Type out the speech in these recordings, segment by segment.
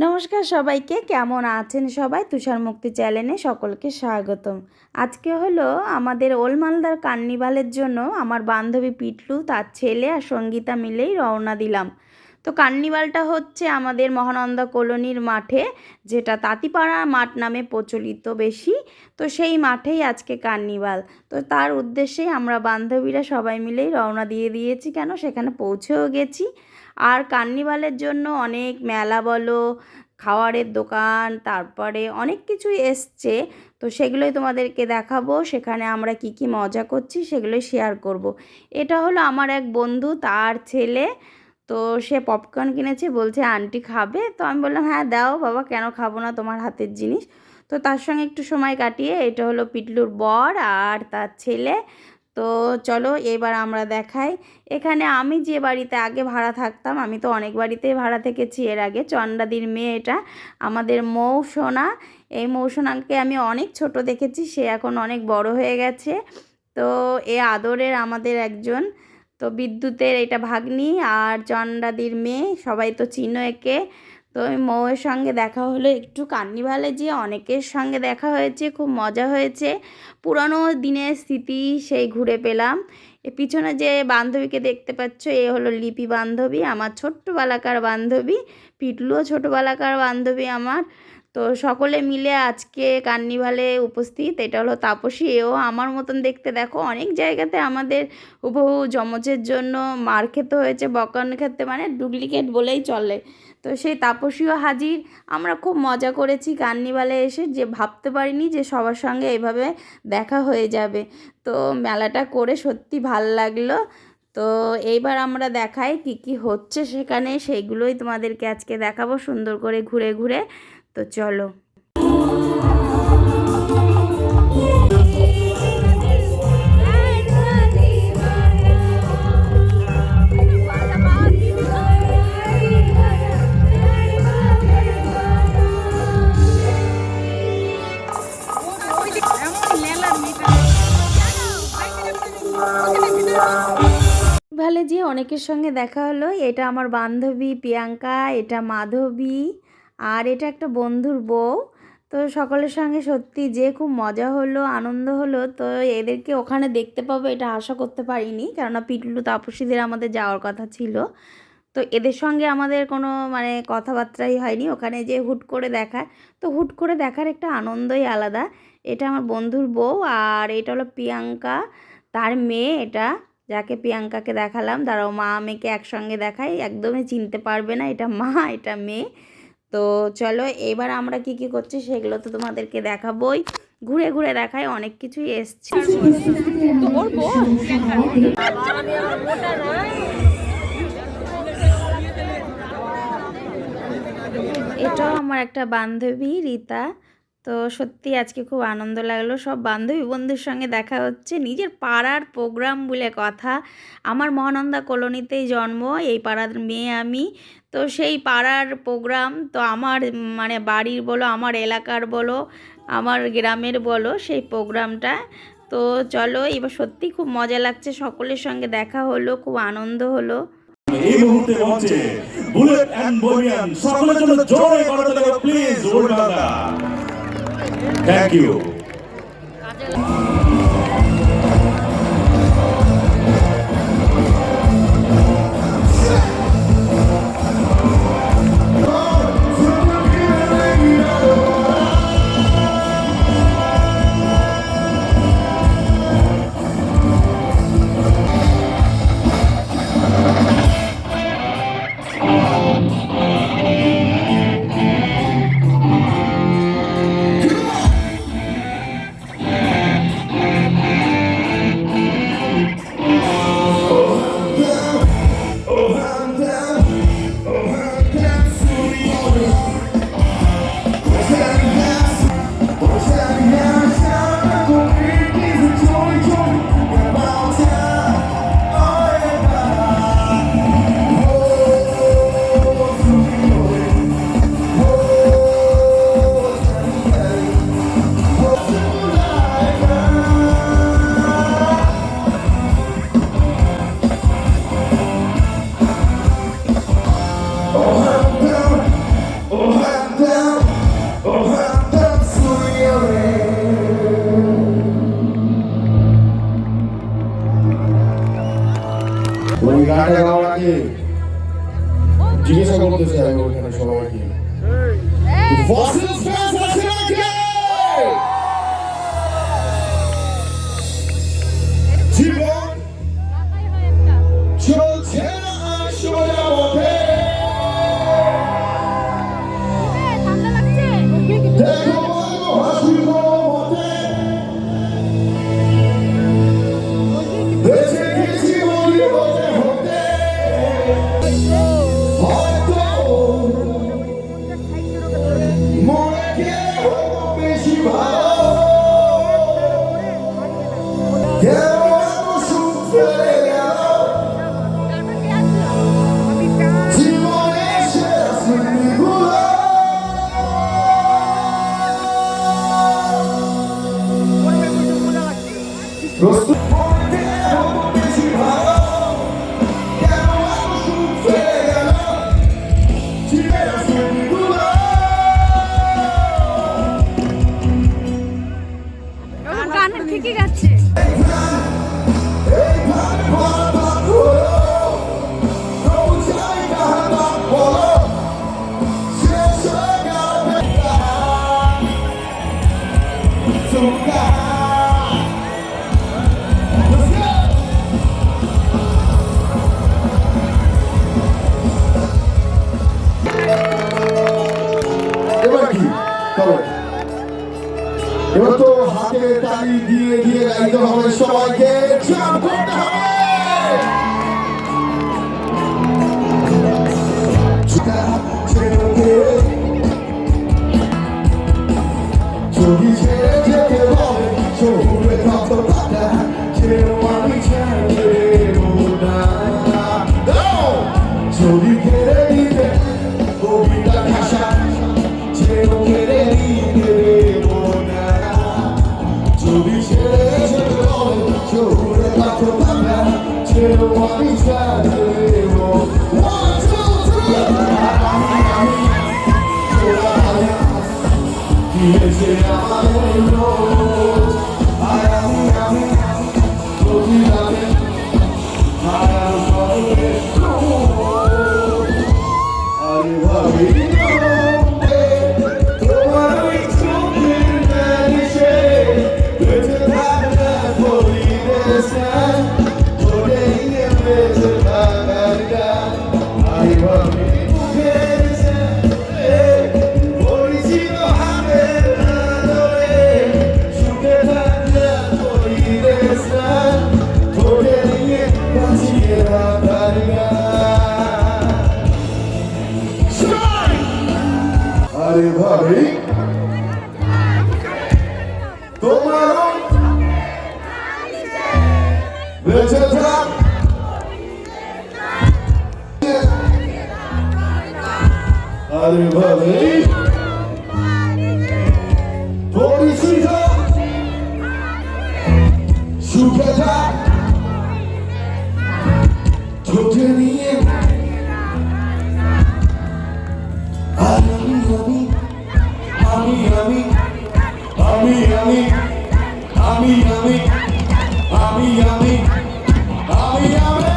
নমস্কার সবাইকে, কেমন আছেন সবাই? তুষার মুক্তি চ্যানেলে সকলকে স্বাগতম। আজকে হলো আমাদের ওল্ড মালদার কার্নিভালের জন্য আমার বান্ধবী পিটলু, তার ছেলে আর সঙ্গীতা মিলেই রওনা দিলাম। তো কার্নিভালটা হচ্ছে আমাদের মহানন্দা কলোনির মাঠে, যেটা তাঁতিপাড়া মাঠ নামে প্রচলিত বেশি। তো সেই মাঠেই আজকে কার্নিভাল। তো তার উদ্দেশ্যেই আমরা বান্ধবীরা সবাই মিলেই রওনা দিয়েছি, কেন সেখানে পৌঁছেও গেছি। আর কার্নিভালের জন্য অনেক মেলা বলো, খাওয়ারের দোকান, তারপরে অনেক কিছুই এসছে। তো সেগুলোই তোমাদেরকে দেখাবো। সেখানে আমরা কি মজা করছি সেগুলোই শেয়ার করব। এটা হলো আমার এক বন্ধু, তার ছেলে। তো সে পপকর্ন কিনেছে, বলছে আন্টি খাবে। তো আমি বললাম হ্যাঁ দাও বাবা, কেন খাবো না, তোমার হাতের জিনিস। তো তার সঙ্গে একটু সময় কাটিয়ে, এটা হলো পিটলুর বর আর তার ছেলে। তো চলো এবার আমরা দেখাই। এখানে আমি যে বাড়িতে আগে ভাড়া থাকতাম, আমি তো অনেক বাড়িতেই ভাড়া থেকেছি এর আগে। চন্ডাদির মেয়ে এটা আমাদের মৌসোনা। এই মৌসোনাকে আমি অনেক ছোট দেখেছি, সে এখন অনেক বড় হয়ে গেছে। তো এ আদরের আমাদের একজন। তো বিদ্যুতের এটা ভাগ্নি আর চন্ডাদির মেয়ে, সবাই তো চিনো একে। তো ওই মৌয়ের সঙ্গে দেখা হলো একটু কার্নিভালে, যে অনেকের সঙ্গে দেখা হয়েছে, খুব মজা হয়েছে। পুরানো দিনের স্মৃতি সেই ঘুরে পেলাম। এ পিছনে যে বান্ধবীকে দেখতে পাচ্ছ, এ হলো লিপি বান্ধবী, আমার ছোট্টবেলাকার বান্ধবী। পিটলুও ছোটোবেলাকার বান্ধবী আমার। তো সকলে মিলে আজকে কার্নিভালে উপস্থিত। এটা হলো তাপসী, এও আমার মতন দেখতে। দেখো অনেক জায়গাতে আমাদের হুবহু যমজের জন্য মার খেতে হয়েছে, বকান খেতে, মানে ডুপ্লিকেট বলেই চলে। তো সেই তাপসীও হাজির। আমরা খুব মজা করেছি কার্নিভালে এসে, যে ভাবতে পারিনি যে সবার সঙ্গে এভাবে দেখা হয়ে যাবে। তো মেলাটা করে সত্যি ভাল লাগলো। তো এইবার আমরা দেখাই কি হচ্ছে সেখানে, সেইগুলোই তোমাদেরকে আজকে দেখাবো সুন্দর করে ঘুরে ঘুরে। তো চলো। ভালে যে অনেকের সঙ্গে দেখা হলো। এটা আমার বান্ধবী প্রিয়াঙ্কা, এটা মাধবী, আর এটা একটা বন্ধুর বউ। তো সকলের সঙ্গে সত্যি যে খুব মজা হলো, আনন্দ হলো। তো এদেরকে ওখানে দেখতে পাবো এটা আশা করতে পারিনি, কেননা পিটলু তাপসীদের আমাদের যাওয়ার কথা ছিল। তো এদের সঙ্গে আমাদের কোনো মানে কথাবার্তাই হয়নি। ওখানে যে হুট করে দেখায়, তো হুট করে দেখার একটা আনন্দই আলাদা। এটা আমার বন্ধুর বউ, আর এটা হলো প্রিয়াঙ্কা, তার মেয়ে। এটা যাকে প্রিয়াঙ্কাকে দেখালাম, দাঁড়াও মা মেয়েকে একসঙ্গে দেখাই, একদমই চিনতে পারবে না এটা মা এটা মেয়ে। তো চলো এবার আমরা কি করছি সেগুলো তো তোমাদেরকে দেখাবোই, ঘুরে ঘুরে দেখাই, অনেক কিছুই এসছে। এটাও আমার একটা বান্ধবী রীতা। তো সত্যি আজকে খুব আনন্দ লাগলো, সব বান্ধবী বন্ধুর সঙ্গে দেখা হচ্ছে। নিজের পাড়ার প্রোগ্রাম বলে কথা। আমার মহানন্দা কলোনিতেই জন্ম, এই পাড়ার মেয়ে আমি। তো সেই পাড়ার প্রোগ্রাম, তো আমার মানে বাড়ির বলো, আমার এলাকার বলো, আমার গ্রামের বলো, সেই প্রোগ্রামটা। তো চলো এবার সত্যি খুব মজা লাগছে, সকলের সঙ্গে দেখা হলো, খুব আনন্দ হলো। এই মুহূর্তে মঞ্চে বুলেট এন্ড বোমিয়ান সকলের জন্য জোরে করতে দেব please. Old Malda, thank you. গানটা গাওয়ার আগে জিজ্ঞাসা করতে চাই ওখানে সবাইকে ফসিলস ফ্যান্স আছে নাকি? জীবন চলছে না সোজা পথে, দেখো হাসির মতে বেঁচে গেছি বলি হতে হতে, হয়তো মরে গেলেও বেশি ভালো, কেন এত সুখ ফেলে গেল জীবনের শেষ স্মৃতিগুলো। প্রস্তুত মরে গেলেও বেশি ভালো, কেন এত সুখ ফেলে গেল জীবনের স্মৃতিগুলো। গান ঠিকই গাচ্ছে। এবার কি তবে এবার তো হাতে তালি দিয়ে দিয়ে গাইতে হবে, সবাইকে জাম্প করতে হবে। যদি ছেড়ে যেতে হবে শহুরে কত কথা, ছেড়েও আমি ছাড়বো না। যদি কেড়ে নিতে কবিতা ভাষা, ছেড়েও কেড়ে নিতে দেবো না। যদি ছেড়ে যেতে হবে শহুরে কত কথা, ছেড়েও আমি ছাড়বো। One, two, three. আমি তোরা ভালো দিয়েছে আমাদের রোজ, আর আমি প্রতিদানে হারানো স্বর্গে রোজ। আমি ভাবি তোমার ওই চোখের বালিশে বেঁচে থাকলে পরিবেশে তোরে নিয়ে বেঁচে থাকার গান। আমি ভাবি মুখের সাথে পরিচিত হাতের আদরে সুখে থাকলে পরিবেশে তোরে নিয়ে বাঁচিয়ে রাখার গান। আরে ভাবি তোমার বেঁচে থাক, আরে ভাবি পরিচিত সুখে থাক, তোকে নিয়ে আমি আমি আমি আমি আমি আমি আমি আমি আমি আমি আমি আমি আমাদের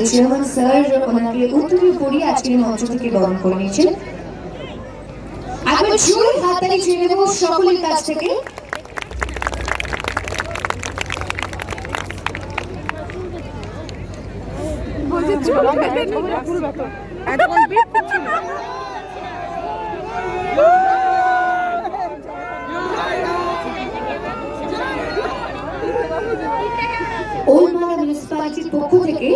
চেয়ারম্যান স্যার ওনাকে উত্তরীয় পরিয়ে আজকের মঞ্চ থেকে বরণ করে নিয়েছেন। একবার জোরে হাততালি ছেড়ে দেবো সকলের কাছ থেকে। ওলমারা মিউনিসিপ্যালিটির পক্ষ থেকে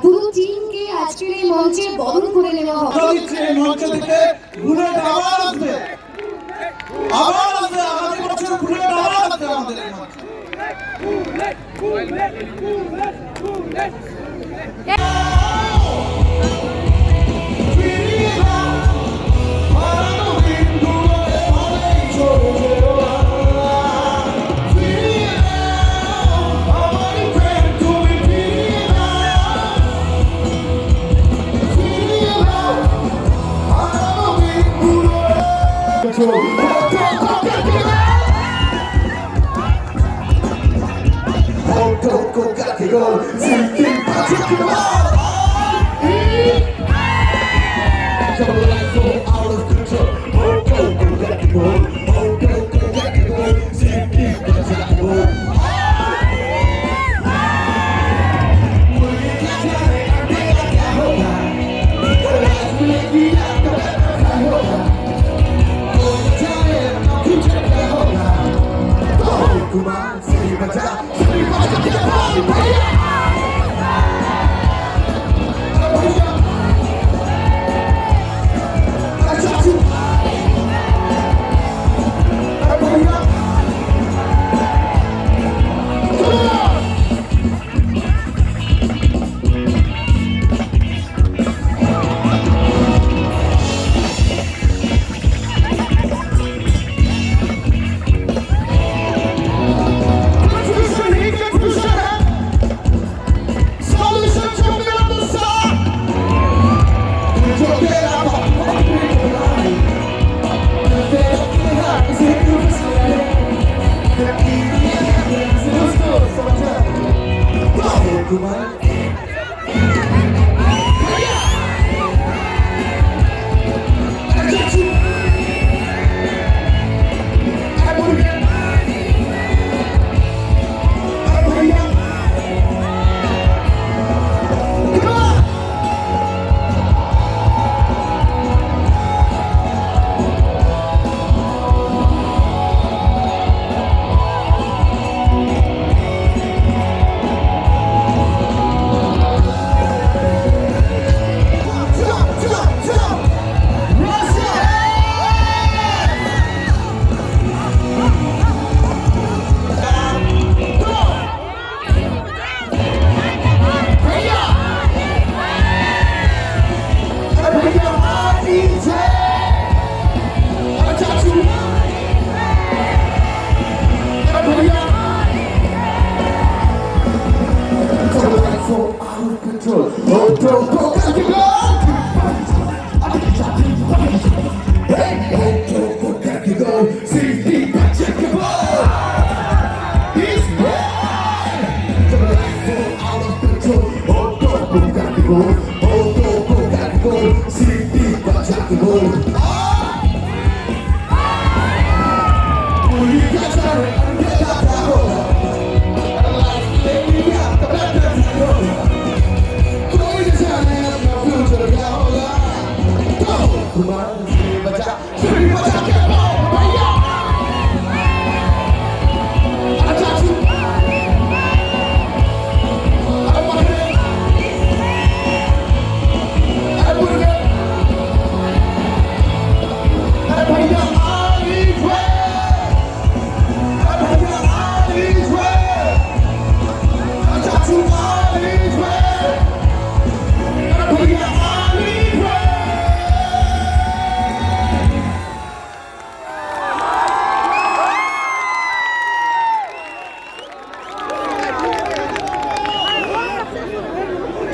পুরো টিমকে আজকের এই মঞ্চে বরণ করে নেওয়া হবে। এই মঞ্চ থেকে বুলেট আবার আসবে, আবার আসবে, আগামী বছর বুলেট আবার আসবে আমাদের এই মঞ্চে।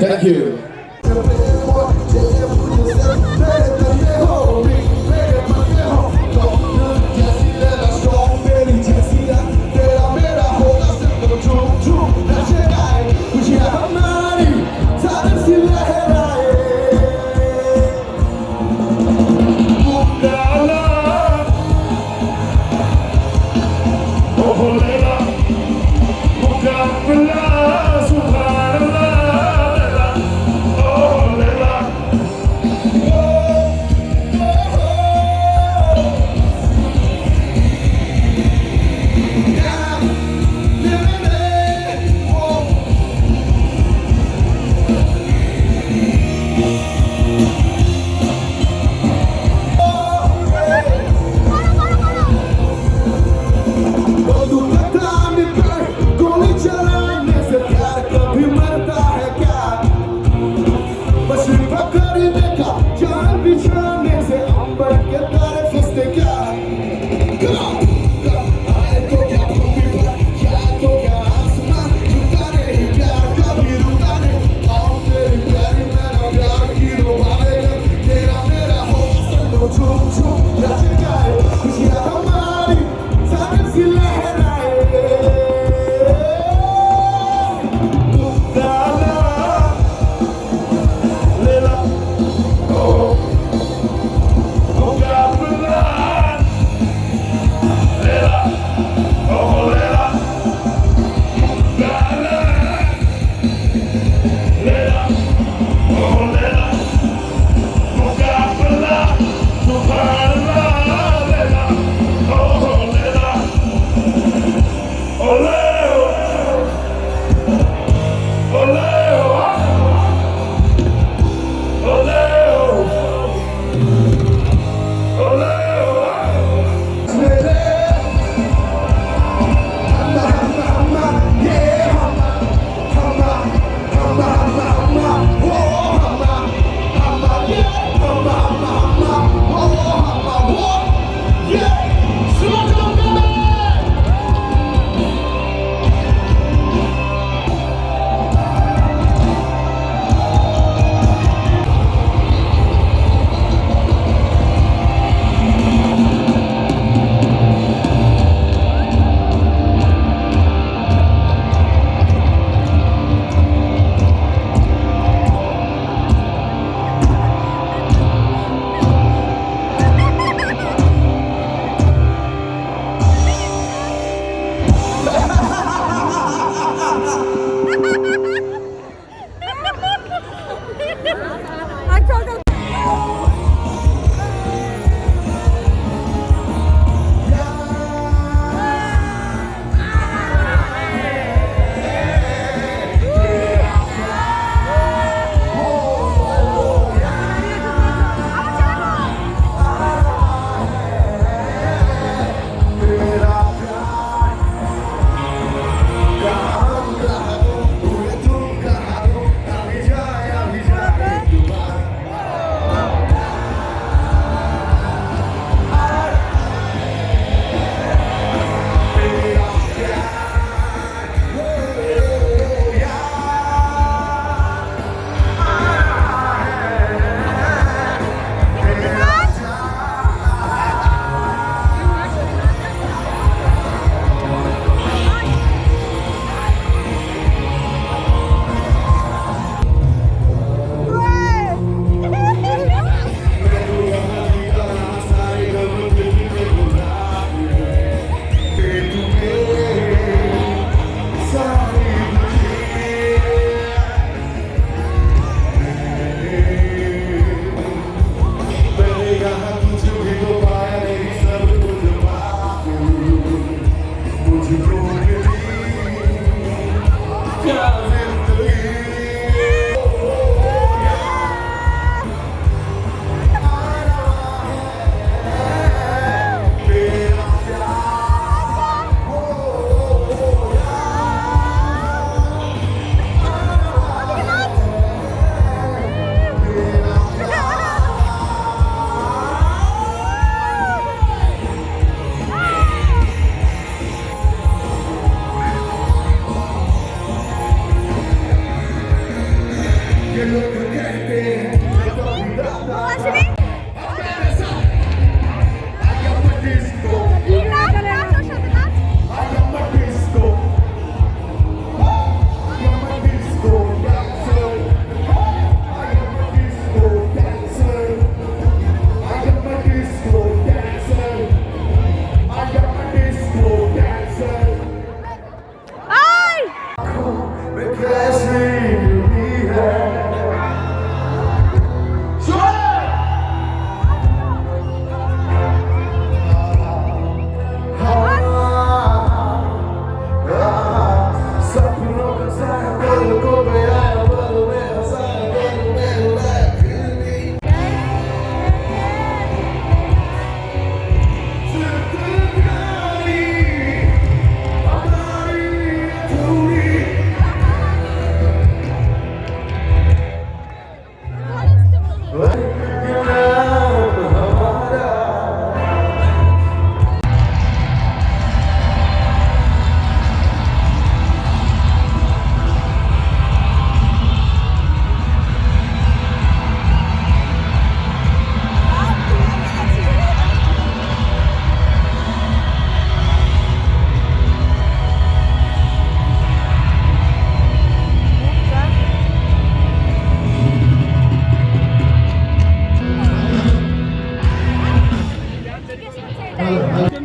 Thank you. Subhanallah, oh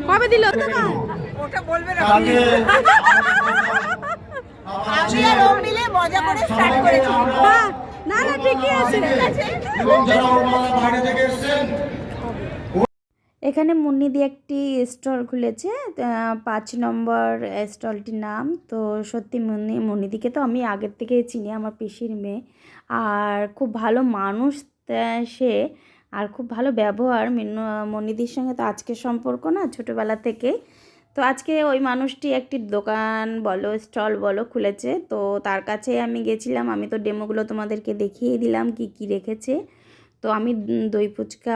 কবে দিল কালকে আমি আর ও মিলে মজা করে স্টার্ট করেছি। হ্যাঁ, না না ঠিকই আছে। এবং যারা ওর মালা বাইরে থেকে এসেছেন এখানে মুন্নিদি একটি স্টল খুলেছে, 5 নম্বর স্টলটির নাম। তো সত্যি মুন্নিদিকে তো আমি আগের থেকেই চিনি, আমার পিসির মেয়ে। আর খুব ভালো মানুষ সে, আর খুব ভালো ব্যবহার। মুন্নিদির সঙ্গে তো আজকের সম্পর্ক না, ছোটোবেলা থেকে। তো আজকে ওই মানুষটি একটি দোকান বলো, স্টল বলো খুলেছে। তো তার কাছে আমি গেছিলাম, আমি তো ডেমোগুলো তোমাদেরকে দেখিয়ে দিলাম কি কি রেখেছে। তো আমি দই ফুচকা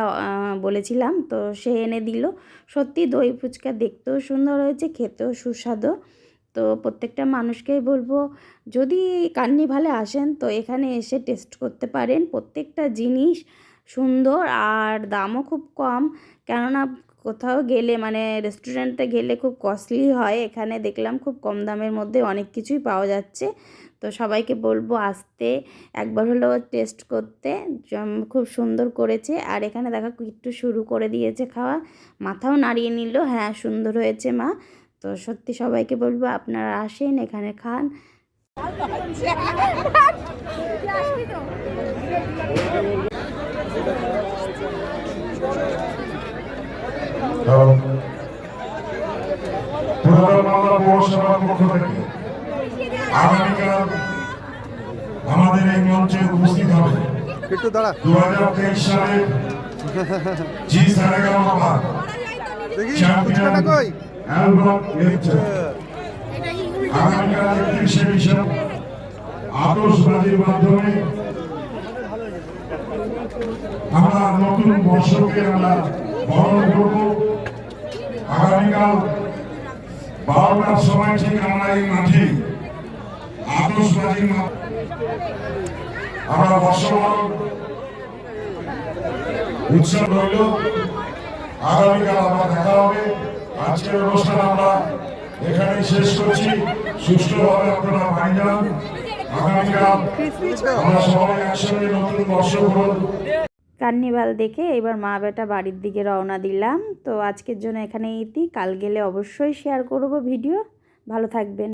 বলেছিলাম, তো সে এনে দিল। সত্যি দই ফুচকা দেখতেও সুন্দর হয়েছে, খেতেও সুস্বাদু। তো প্রত্যেকটা মানুষকেই বলবো, যদি কার্নিভালে আসেন তো এখানে এসে টেস্ট করতে পারেন। প্রত্যেকটা জিনিস সুন্দর আর দামও খুব কম। কেননা কোথাও গেলে মানে রেস্টুরেন্টে গেলে খুব কস্টলি হয়, এখানে দেখলাম খুব কম দামের মধ্যে অনেক কিছুই পাওয়া যাচ্ছে। তো সবাইকে বলবো আসতে, একবার হলেও টেস্ট করতে। খুব সুন্দর করেছে। আর এখানে দেখা একটু শুরু করে দিয়েছে খাওয়া, মাথাও নাড়িয়ে নিল, হ্যাঁ সুন্দর হয়েছে মা। তো সত্যি সবাইকে বলবো আপনারা আসেন, এখানে খান। পুরাতন মালদা পৌরসভার পক্ষ থেকে আগামীকাল আমাদের এই মঞ্চে উপস্থিত হবে 2023 সালের জি সারেগামা চ্যাম্পিয়ন অ্যালবাম লেকচার। আগামীকাল 31শে ডিসেম্বর আতশবাজির মাধ্যমে আমরা নতুন বর্ষকে আমরা বরণ করব। আগামীকাল 12টার সময় ঠিক আমরা এই মাঠে আতশবাজির আমরা বর্ষবরণ উৎসব রইল। আগামীকাল আমরা দেখা হবে। আজকের অনুষ্ঠান আমরা এখানেই শেষ করছি। সুষ্ঠুভাবে আপনারা বাড়ি যান। আগামীকাল আমরা সবাই একসঙ্গে নতুন বর্ষবরণ। কার্নিভাল দেখে এবার মা বেটা বাড়ির দিকে রওনা দিলাম। তো আজকের জন্য এখানেই কাল গেলে অবশ্যই শেয়ার করব ভিডিও। ভালো থাকবেন।